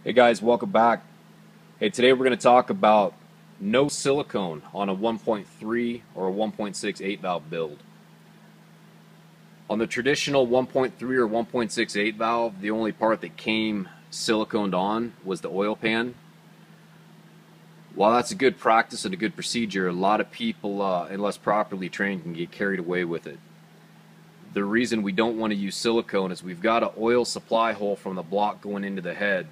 Hey guys, welcome back. Hey, today we're going to talk about no silicone on a 1.3 or a 1.68 valve build. On the traditional 1.3 or 1.68 valve, the only part that came siliconed on was the oil pan. While that's a good practice and a good procedure, a lot of people, unless properly trained, can get carried away with it. The reason we don't want to use silicone is we've got an oil supply hole from the block going into the head.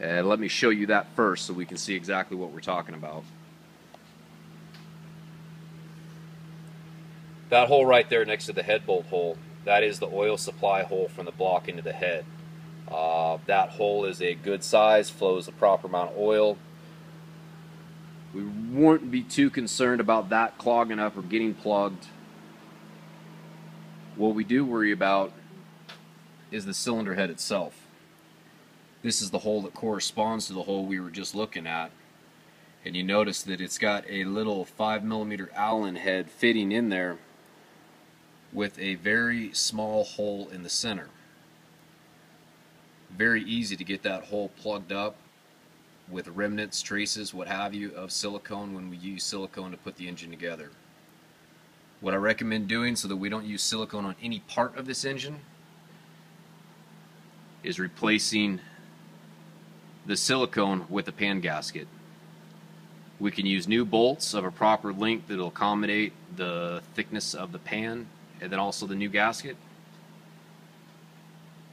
And let me show you that first so we can see exactly what we're talking about. That hole right there next to the head bolt hole, that is the oil supply hole from the block into the head. That hole is a good size, flows the proper amount of oil. We wouldn't be too concerned about that clogging up or getting plugged. What we do worry about is the cylinder head itself. This is the hole that corresponds to the hole we were just looking at. And you notice that it's got a little 5mm Allen head fitting in there with a very small hole in the center. Very easy to get that hole plugged up with remnants, traces, what have you, of silicone when we use silicone to put the engine together. What I recommend doing so that we don't use silicone on any part of this engine is replacing the silicone with a pan gasket. We can use new bolts of a proper length that will accommodate the thickness of the pan and then also the new gasket.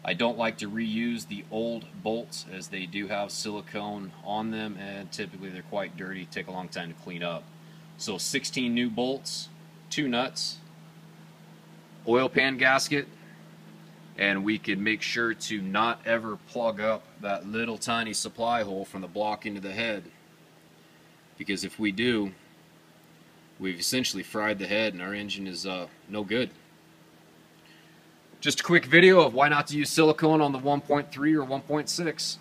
I don't like to reuse the old bolts as they do have silicone on them and typically they're quite dirty, take a long time to clean up. So 16 new bolts, 2 nuts, oil pan gasket, and we can make sure to not ever plug up that little tiny supply hole from the block into the head, because if we do, we've essentially fried the head and our engine is no good. Just a quick video of why not to use silicone on the 1.3 or 1.6.